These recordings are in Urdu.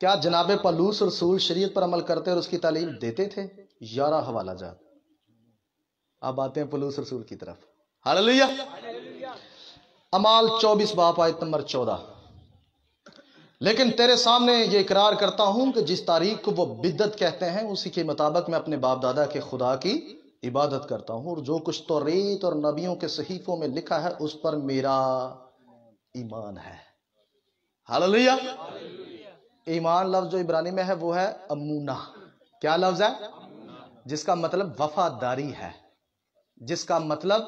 کیا جناب پلوس رسول شریعت پر عمل کرتے اور اس کی تعلیم دیتے تھے؟ 11 حوالہ جات۔ اب آتے ہیں پلوس رسول کی طرف۔ ہاللیلویہ۔ اعمال 24 باب آیت نمبر 14۔ لیکن تیرے سامنے یہ اقرار کرتا ہوں کہ جس تاریخ کو وہ بدعت کہتے ہیں اسی کے مطابق میں اپنے باپ دادا کے خدا کی عبادت کرتا ہوں، اور جو کچھ توریت اور نبیوں کے صحیفوں میں لکھا ہے اس پر میرا ایمان ہے۔ ہاللیلویہ۔ ایمان لفظ جو عبرانی میں ہے وہ ہے امونہ۔ کیا لفظ ہے؟ جس کا مطلب وفاداری ہے، جس کا مطلب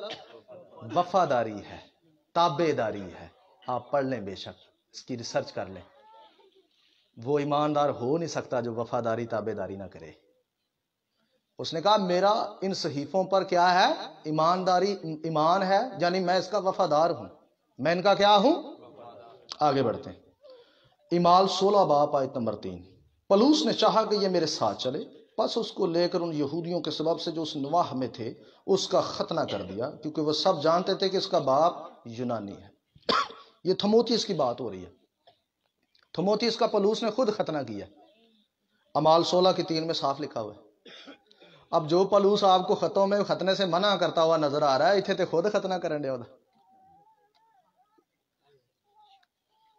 وفاداری ہے، تابع داری ہے۔ آپ پڑھ لیں، بے شک اس کی ریسرچ کر لیں۔ وہ ایماندار ہو نہیں سکتا جو وفاداری تابع داری نہ کرے۔ اس نے کہا میرا ان صحیفوں پر کیا ہے؟ ایمانداری، ایمان ہے، یعنی میں اس کا وفادار ہوں، میں ان کا کیا ہوں؟ آگے بڑھتے ہیں۔ اعمال 16 باب آیت نمبر 3۔ پلوس نے چاہا کہ یہ میرے ساتھ چلے، پس اس کو لے کر ان یہودیوں کے سبب سے جو اس نواح میں تھے اس کا ختنہ کر دیا، کیونکہ وہ سب جانتے تھے کہ اس کا باپ یونانی ہے۔ یہ تھموتیس کی بات ہو رہی ہے۔ تھموتیس کا پلوس نے خود ختنہ کیا۔ اعمال 16 کی 3 میں صاف لکھا ہوا ہے۔ اب جو پلوس آپ کو خطوں میں ختنے سے منع کرتا ہوا نظر آ رہا ہے، اتنے تے خود ختنہ کرن دیا۔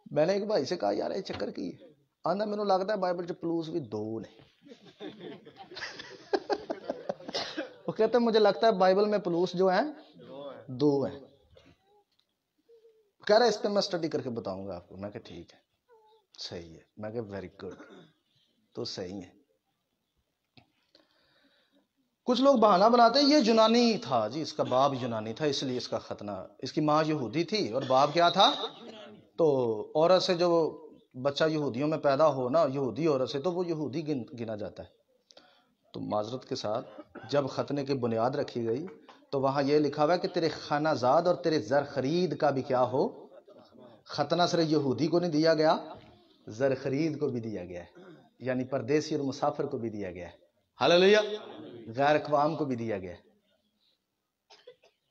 میں نے ایک بھائی سے کہا یار یہ چکر کی ہے؟ آندا مینوں لگتا ہے بائبل چ پلوس بھی 2 نے۔ وہ کہتے ہیں مجھے لگتا ہے بائبل میں پلوس جو ہیں 2 ہیں۔ کہہ رہا ہے اس پہ میں سٹڈی کر کے بتاؤں گا آپ کو۔ میں کہ ٹھیک ہے، صحیح ہے۔ میں کہ ویری گڈ، تو صحیح ہے۔ کچھ لوگ بہانہ بناتے ہیں یہ یونانی تھا جی، اس کا باپ یونانی تھا اس لیے اس کا ختنہ، اس کی ماں یہودی تھی اور باپ کیا تھا؟ تو عورت سے جو بچہ یہودیوں میں پیدا ہو نا، یہودی عورت سے، تو وہ یہودی گنا جاتا ہے۔ تو معذرت کے ساتھ جب ختنے کی بنیاد رکھی گئی تو وہاں یہ لکھا ہوا ہے کہ تیرے خانہ زاد اور تیرے زر خرید کا بھی کیا ہو؟ ختنہ صرف یہودی کو نہیں دیا گیا، زر خرید کو بھی دیا گیا ہے، یعنی پردیسی اور مسافر کو بھی دیا گیا ہے۔ ہاللیلویہ۔ غیر اقوام کو بھی دیا گیا ہے۔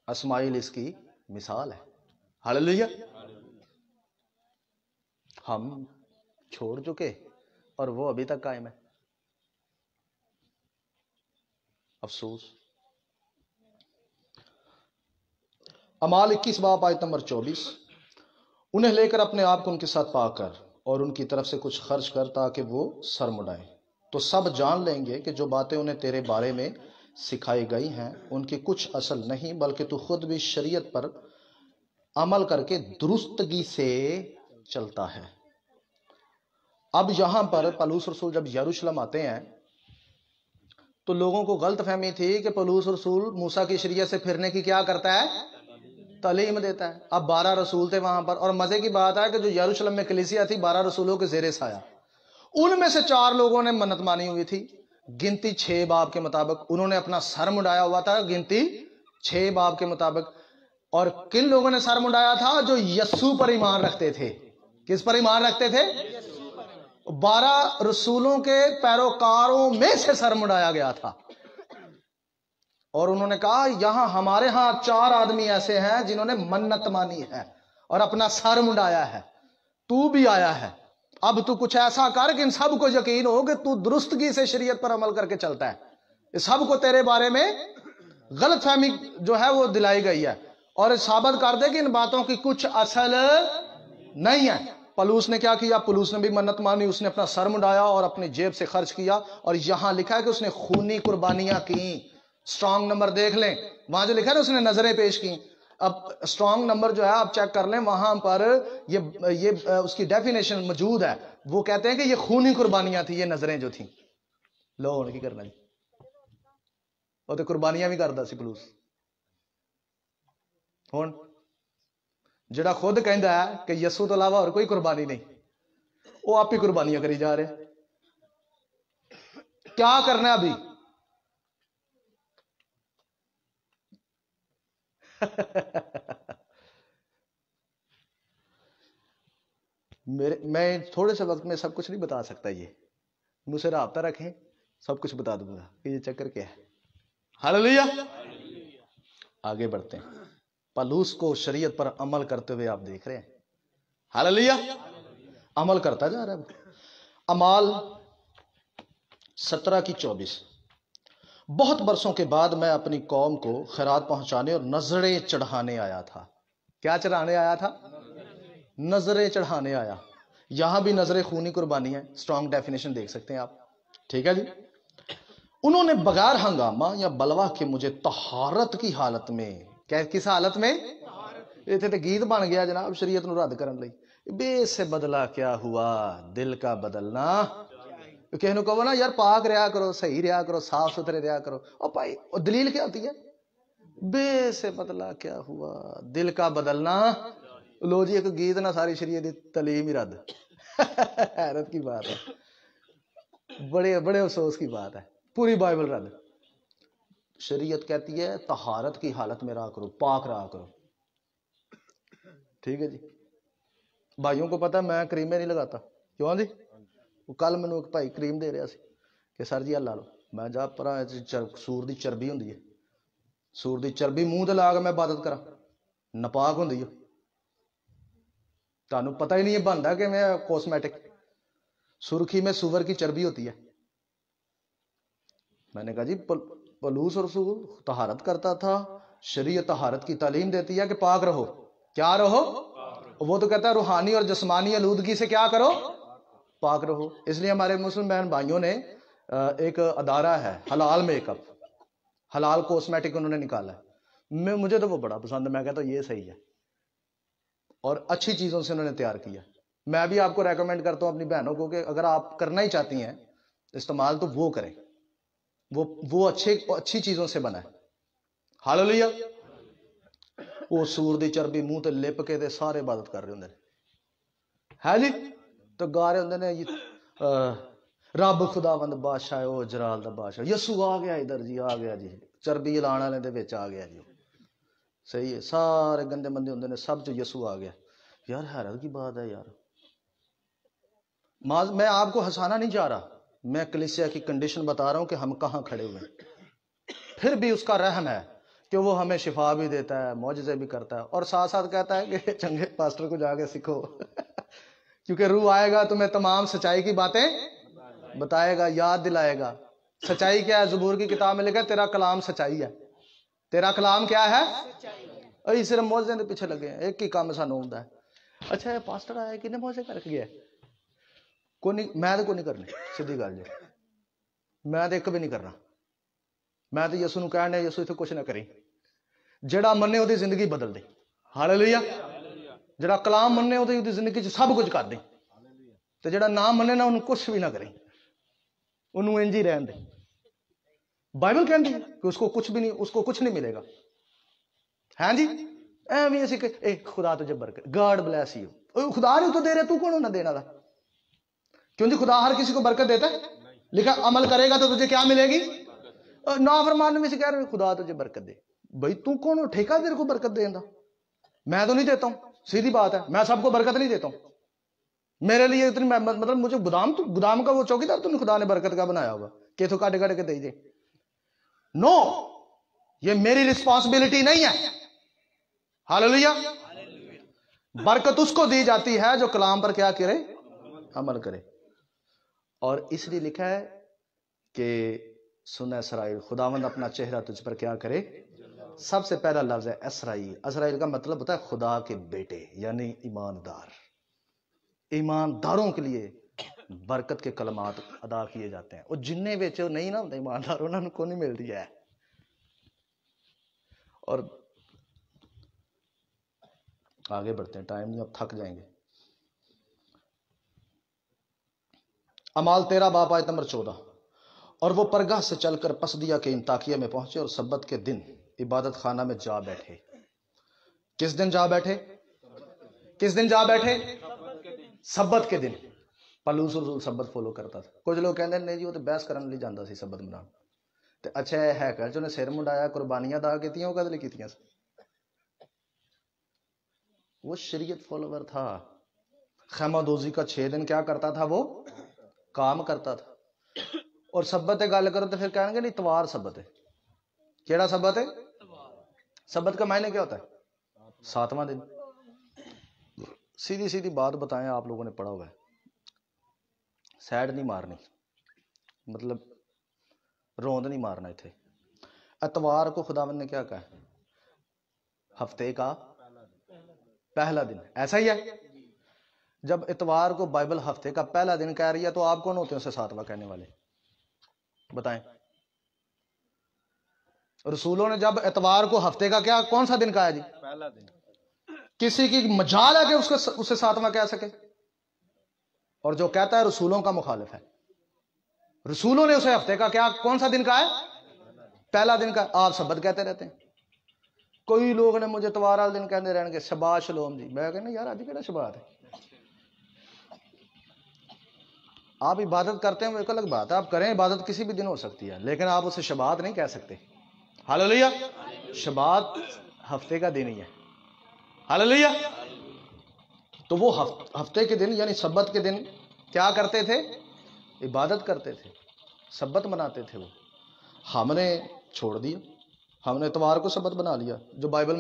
اسماعیل اس کی مثال ہے۔ ہاللیلویہ۔ ہم چھوڑ چکے اور وہ ابھی تک قائم ہے، افسوس۔ اعمال 21 باب آیت نمبر 24۔ انہیں لے کر اپنے آپ کو ان کے ساتھ پا کر اور ان کی طرف سے کچھ خرچ کر تاکہ وہ سر مڈائیں، تو سب جان لیں گے کہ جو باتیں انہیں تیرے بارے میں سکھائی گئی ہیں ان کی کچھ اصل نہیں، بلکہ تو خود بھی شریعت پر عمل کر کے درستگی سے چلتا ہے۔ اب یہاں پر پلوس رسول جب یروشلم آتے ہیں تو لوگوں کو غلط فہمی تھی کہ پلوس رسول موسیٰ کی شریعت سے پھرنے کی کیا کرتا ہے؟ تعلیم دیتا ہے۔ اب 12 رسول تھے وہاں پر، اور مزے کی بات ہے کہ جو یروشلم میں کلیسیا تھی 12 رسولوں کے زیر سایہ، ان میں سے 4 لوگوں نے منت مانی ہوئی تھی۔ گنتی 6 باب کے مطابق انہوں نے اپنا سر منڈایا ہوا تھا، گنتی 6 باب کے مطابق۔ اور کن لوگوں نے سر منڈایا تھا؟ جو یسوع پر ایمان رکھتے تھے۔ کس پر ایمان رکھتے تھے؟ 12 رسولوں کے پیروکاروں میں سے سر منڈایا گیا تھا۔ اور انہوں نے کہا یہاں ہمارے ہاں 4 آدمی ایسے ہیں جنہوں نے منت مانی ہے اور اپنا سر منڈایا ہے، تو بھی آیا ہے، اب تو کچھ ایسا کر کہ ان سب کو یقین ہو کہ تو درستگی سے شریعت پر عمل کر کے چلتا ہے۔ اس سب کو تیرے بارے میں غلط فہمی جو ہے وہ دلائی گئی ہے، اور ثابت کر دے کہ ان باتوں کی کچھ اصل نہیں ہے۔ پلوس نے کیا کیا؟ پلوس نے بھی منت مانی، اس نے اپنا سر منڈایا اور اپنی جیب سے خرچ کیا، اور یہاں لکھا ہے کہ اس نے خونی قربانیاں کی۔ سٹرانگ نمبر دیکھ لیں، وہاں جو لکھا ہے نا اس نے نظریں پیش کی۔ اب سٹرانگ نمبر جو ہے آپ چیک کر لیں، وہاں پر یہ اس کی ڈیفینیشن موجود ہے۔ وہ کہتے ہیں کہ یہ خونی قربانیاں تھی، یہ نظریں جو تھیں۔ لو ان کی کرنا جی، وہ تو قربانیاں بھی کرتا سی پلوس۔ ہوں جڑا خود کہندا ہے کہ یسوع تو علاوہ اور کوئی قربانی نہیں، وہ آپ ہی قربانیاں کری جا رہے۔ کیا کرنا ہے ابھی؟ میں تھوڑے سے وقت میں سب کچھ نہیں بتا سکتا، یہ مجھ سے رابطہ رکھیں، سب کچھ بتا دوں گا کہ یہ چکر کیا ہے۔ ہاللیلویہ۔ آگے بڑھتے ہیں۔ پلوس کو شریعت پر عمل کرتے ہوئے آپ دیکھ رہے ہیں۔ ہاللیلویہ۔ عمل کرتا جا رہا ہے۔ اعمال 17:24۔ بہت برسوں کے بعد میں اپنی قوم کو خیرات پہنچانے اور نظریں چڑھانے آیا تھا۔ کیا چڑھانے آیا تھا؟ نظریں چڑھانے آیا۔ یہاں بھی نظر خونی قربانی ہے، اسٹرانگ ڈیفینیشن دیکھ سکتے ہیں آپ، ٹھیک ہے جی۔ انہوں نے بغیر ہنگامہ یا بلوا کے مجھے طہارت کی حالت میں، کس حالت میں؟ یہ تو گیت بن گیا جناب شریعت نو رد کرن لئی۔ بے سے بدلا کیا ہوا، دل کا بدلنا۔ کسی نے کہو نا یار پاک رہا کرو، صحیح رہا کرو، صاف ستھرے رہا کرو، اور بھائی دلیل کیا ہوتی ہے؟ بے سے بدلا کیا ہوا، دل کا بدلنا۔ لو جی ایک گیت نہ ساری شریعت دی تعلیم ہی رد۔ حیرت کی بات ہے، بڑے افسوس کی بات ہے، پوری بائبل رد۔ شریعت کہتی ہے طہارت کی حالت میں رہا کرو، پاک رہا کرو، ٹھیک ہے جی۔ بھائیوں کو پتا میں کریمیں نہیں لگاتا، کیوں جی؟ کل مینوں ایک بھائی کریم دے رہا سی کہ سر جی لا لو، میں جا پرا سور دی چربی ہوندی ہے، سور دی چربی منہ تے لا کے میں عبادت کرا، ناپاک ہوندی ہے۔ تانوں پتہ ہی نہیں ہے بنتا کہ میں کاسمیٹک، سرخی میں سور کی چربی ہوتی ہے۔ میں نے کہا جی پلوس اور رسول طہارت کرتا تھا، شریعت طہارت کی تعلیم دیتی ہے کہ پاک رہو، کیا رہو؟ وہ تو کہتا ہے روحانی اور جسمانی آلودگی سے کیا کرو؟ پاک رہو۔ اس لیے ہمارے مسلم بہن بھائیوں نے ایک ادارہ ہے حلال میک اپ، حلال کاسمیٹک انہوں نے نکالا ہے، مجھے تو وہ بڑا پسند ہے، میں کہتا ہوں یہ صحیح ہے، اور اچھی چیزوں سے انہوں نے تیار کیا۔ میں بھی آپ کو ریکمینڈ کرتا ہوں اپنی بہنوں کو کہ اگر آپ کرنا ہی چاہتی ہیں استعمال تو وہ کریں، وہ اچھی چیزوں سے بنا ہے۔ ہاللیلویا۔ وہ سور دی چربی منہ تے لپ کے تے سارے عبادت کر رہے ہوندے ہے جی، تو گا رہے ہوندے نے رب خداوند بادشاہ او جلال دا بادشاہ، یسوع آ گیا ادھر جی، آ گیا جی، چربی لانے والے دے وچ آ گیا جی، صحیح ہے، سارے گندے مندے ہوندے نے، سب چ یسوع آ گیا۔ یار حیرت کی بات ہے یار، میں آپ کو ہنسانا نہیں چاہ رہا، میں کلیسیا کی کنڈیشن بتا رہا ہوں کہ ہم کہاں کھڑے ہوئے ہیں۔ پھر بھی اس کا رحم ہے کہ وہ ہمیں شفا بھی دیتا ہے، معجزے بھی کرتا ہے، اور ساتھ ساتھ کہتا ہے کہ چنگے پاسٹر کو جا کے سیکھو کیونکہ روح آئے گا تمہیں تمام سچائی کی باتیں بتائے گا، یاد دلائے گا۔ سچائی کیا ہے؟ زبور کی کتاب میں لکھا ہے تیرا کلام سچائی ہے، تیرا کلام کیا ہے؟ ای صرف معجزے کے پیچھے لگے ہیں، ایک ہی کام سانوں ہوندا ہے، اچھا پاسٹر آیا کنے معجزے کر کے گیا؟ کوئی نہیں، میں تو کوئی نہیں کرنے، سیدھی گل جی، میں تو ایک بھی نہیں کرنا۔ میں تو یسوع نوں کہنا یسوع اتنے کچھ نہ کریں، جڑا منے وہ زندگی بدل دے۔ ہاللیلویا۔ جڑا کلام منے وہ زندگی سب کچھ کر دیں، تو جڑا نہ منے نہ انہوں کچھ بھی نہ کریں، انہوں انج ہی رہن دے۔ بائبل کہندی ہے کہ اس کو کچھ بھی نہیں، اس کو کچھ نہیں ملے گا۔ ہاں جی، ایویں اسی کہ اے خدا تجھے برکت، گاڈ بلیس یو، خدا نہیں تو دے رہے، تو کون ہونا دینے والا؟ کیوں جی خدا ہر کسی کو برکت دیتا ہے، لکھا عمل کرے گا تو تجھے کیا ملے گی؟ نافرمان میں سے کہہ رہے خدا تجھے برکت دے، بھائی تو کون ہو ٹھیکہ تیرے کو برکت دے دا؟ میں تو نہیں دیتا ہوں، سیدھی بات ہے، میں سب کو برکت نہیں دیتا ہوں۔ میرے لیے اتنی مطلب مجھے گودام کا وہ چوکیدار تو خدا نے برکت کا بنایا ہوگا کہ تو کاٹ کاٹ کے دے دے؟ نو، یہ میری رسپانسبلٹی نہیں ہے۔ ہاللیلویا۔ برکت اس کو دی جاتی ہے جو کلام پر کیا کرے؟ عمل کرے۔ اور اس لیے لکھا ہے کہ سن اسرائیل، خداوند اپنا چہرہ تجھ پر کیا کرے؟ سب سے پہلا لفظ ہے اسرائیل۔ اسرائیل کا مطلب ہوتا ہے خدا کے بیٹے، یعنی ایماندار۔ ایمانداروں کے لیے برکت کے کلمات ادا کیے جاتے ہیں، اور جنہیں بچ نہیں نہ ہوتے ایماندار انہوں کو نہیں ملتی ہے۔ اور آگے بڑھتے ہیں، ٹائم نہیں، اب تھک جائیں گے۔ اعمال 13 باب آیت نمبر 14۔ اور وہ پرگاہ سے چل کر پسدیا کے انطاکیہ میں پہنچے اور سبت کے دن عبادت خانہ میں جا بیٹھے۔ کس دن جا بیٹھے؟ کس دن جا بیٹھے؟ سبت کے دن۔ پلوس رسول سبت فالو کرتا تھا۔ کچھ لوگ کہتے ہیں نہیں جی وہ تو بحث کرنے نہیں جاتا سی سبت مناؤ، تو اچھا ہے کہ جو نے سر منڈایا قربانیاں ادا کیتیاں، وہ کدے لیے کیتیاں؟ وہ شریعت فالوور تھا۔ خیمہ دوزی کا 6 دن کیا کرتا تھا؟ وہ کام کرتا تھا۔ اور سبت گل کرو تو پھر کہیں گے نہیں اتوار سبت ہے۔ کیڑا سبت ہے؟ سبت کا معنی کیا ہوتا ہے؟ 7واں دن۔ سیدھی سیدھی بات بتائیں، آپ لوگوں نے پڑھا ہوا ہے، سیڈ نہیں مارنی، مطلب روند نہیں مارنا تھے۔ اتوار کو خداوند نے کیا کہا؟ ہفتے کا پہلا دن، ایسا ہی ہے؟ جب اتوار کو بائبل ہفتے کا پہلا دن کہہ رہی ہے تو آپ کون ہوتے ہیں اسے ساتواں کہنے والے؟ بتائیں۔ رسولوں نے جب اتوار کو ہفتے کا کیا کون سا دن کہا جی؟ پہلا دن۔ کسی کی مجال ہے کہ اسے ساتواں کہہ سکے؟ اور جو کہتا ہے رسولوں کا مخالف ہے۔ رسولوں نے اسے ہفتے کا کیا کون سا دن کہا ہے؟ پہلا دن کا۔ آپ سبت کہتے رہتے ہیں۔ کوئی لوگ نے مجھے اتوار والے دن کہنے رہنے گے شبات شلوم جی، میں کہنا یار آج کہڑا شبات ہے؟ آپ عبادت کرتے ہیں وہ ایک الگ بات ہے، آپ کریں عبادت کسی بھی دن ہو سکتی ہے، لیکن آپ اسے شبات نہیں کہہ سکتے۔ ہاللیلویہ۔ شبات ہفتے کا دن ہی ہے۔ ہاللیلویہ۔ تو وہ ہفتے کے دن یعنی سبت کے دن کیا کرتے تھے؟ عبادت کرتے تھے، سبت مناتے تھے۔ وہ ہم نے چھوڑ دیا، ہم نے اتوار کو سبت بنا لیا جو بائبل